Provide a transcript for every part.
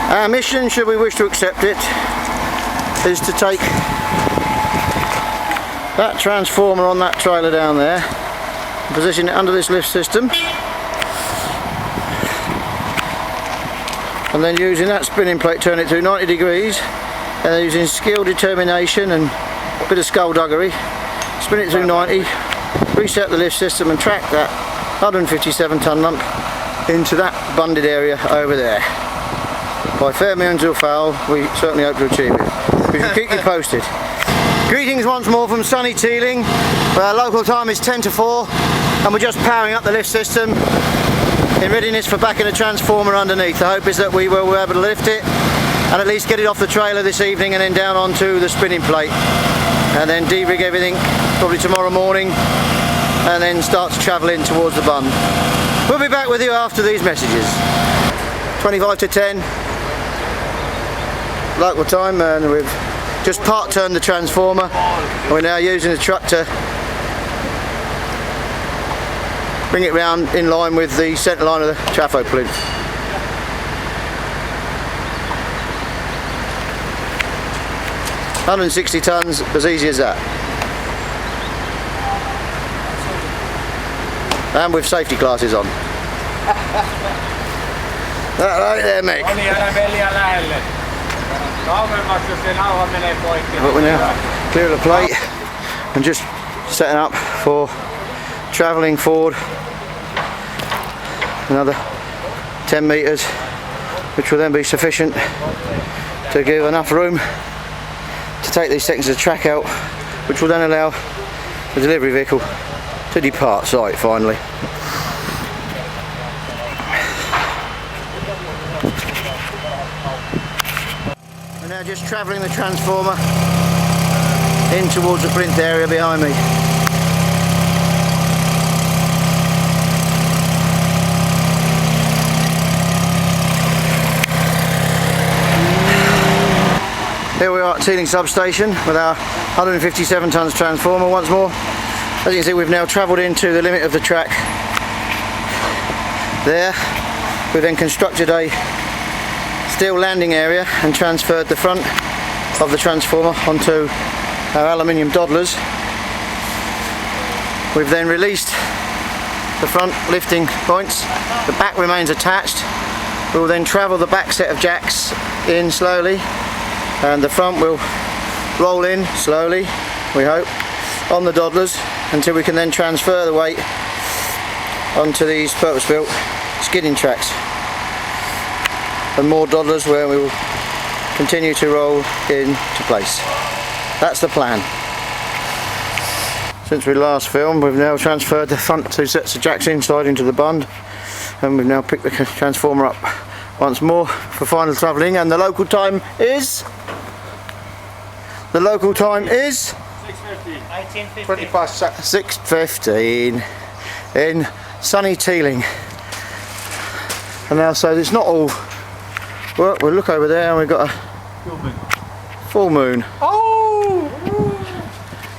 Our mission, should we wish to accept it, is to take that transformer on that trailer down there and position it under this lift system, and then using that spinning plate turn it through 90 degrees, and then using skill, determination and a bit of skullduggery spin it through 90, reset the lift system and track that 157 tonne lump into that bunded area over there. By fair means or foul, we certainly hope to achieve it. We shall keep you posted. Greetings once more from sunny Tealing, where our local time is 10 to 4, and we're just powering up the lift system in readiness for backing a transformer underneath. The hope is that we will be able to lift it and at least get it off the trailer this evening and then down onto the spinning plate, and then de-rig everything probably tomorrow morning, and then start to travel in towards the bund. We'll be back with you after these messages. 25 to 10 local time, and we've just part turned the transformer. We're now using the truck to bring it round in line with the centre line of the trafo plinth. $160 tonnes, as easy as that. And with safety glasses on. That right there, Mick. But we're now clear of the plate and just setting up for travelling forward another 10 metres, which will then be sufficient to give enough room to take these sections of track out, which will then allow the delivery vehicle to depart site finally. We're now just travelling the transformer in towards the plinth area behind me. Here we are at Tealing substation with our 157 tonnes transformer once more. As you can see, we've now travelled into the limit of the track there. We've then constructed a steel landing area and transferred the front of the transformer onto our aluminium dodlers. We've then released the front lifting points. The back remains attached. We will then travel the back set of jacks in slowly, and the front will roll in slowly, we hope, on the dodlers until we can then transfer the weight onto these purpose-built skidding tracks and more dodlers, where we will continue to roll into place. That's the plan. Since we last filmed, we've now transferred the front two sets of jacks inside into the bund, and we've now picked the transformer up once more for final travelling, and the local time is 20 past 6:15 in sunny Tealing. And now, so it's not all. Well, we'll look over there and we've got a full moon. Oh!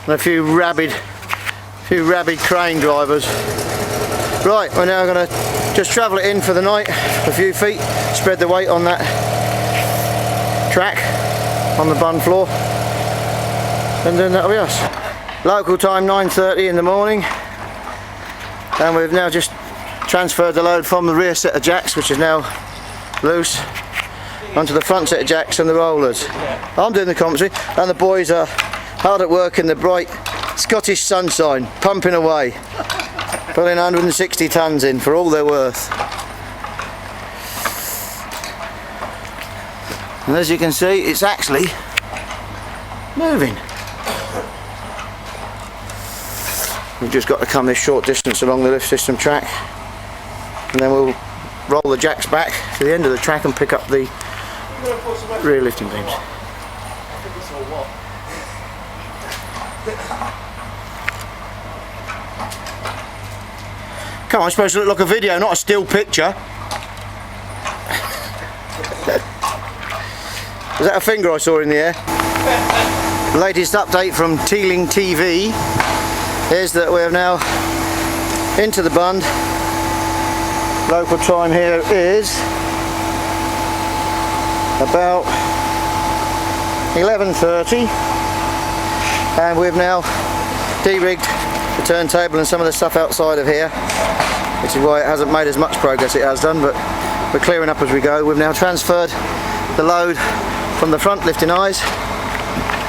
And a few rabid crane drivers. Right, we're now going to just travel it in for the night, a few feet, spread the weight on that track on the bund floor, and then that'll be us. Local time 9:30 in the morning, and we've now just transferred the load from the rear set of jacks, which is now loose, onto the front set of jacks and the rollers. I'm doing the commentary, and the boys are hard at work in the bright Scottish sunshine, pumping away, putting 160 tonnes in for all they're worth. And as you can see, it's actually moving. We've just got to come this short distance along the lift system track, and then we'll roll the jacks back to the end of the track and pick up the rear lifting beams. Come on, it's supposed to look like a video, not a still picture. Was that a finger I saw in the air? The latest update from Tealing TV is that we are now into the bund. Local time here is about 11:30, and we've now de-rigged the turntable and some of the stuff outside of here, which is why it hasn't made as much progress it has done, but we're clearing up as we go. We've now transferred the load from the front lifting eyes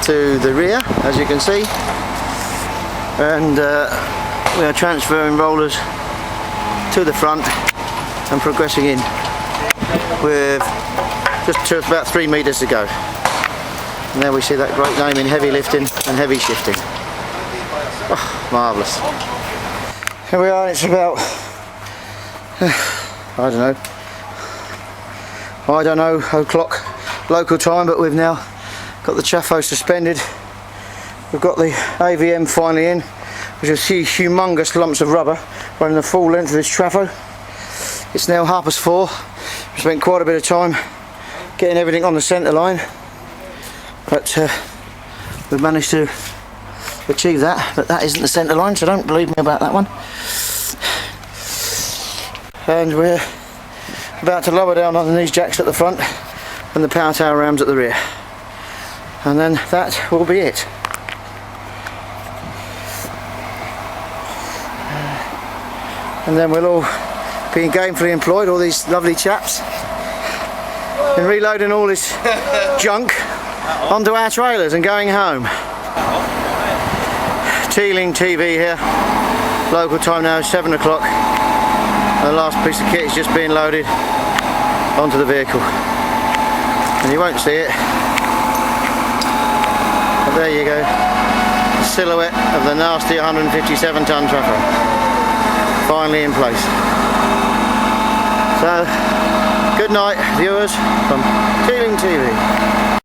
to the rear, as you can see, and we are transferring rollers to the front and progressing in with just about 3 metres to go. And there we see that great name in heavy lifting and heavy shifting. Oh, marvellous. Here we are, it's about I don't know o'clock local time, but we've now got the chaffo suspended. We've got the AVM finally in, which is humongous lumps of rubber running the full length of this trafo. It's now 4:30. We spent quite a bit of time getting everything on the centre line, but we've managed to achieve that, but that isn't the centre line, so don't believe me about that one. And we're about to lower down on these jacks at the front and the power tower rams at the rear, and then that will be it. And then we'll all be gainfully employed, all these lovely chaps, in reloading all this junk onto our trailers and going home. Tealing TV here. Local time now is 7 o'clock. The last piece of kit is just being loaded onto the vehicle. And you won't see it, but there you go. The silhouette of the nasty 157 tonne trafo. Finally in place. So, good night viewers from Tealing TV.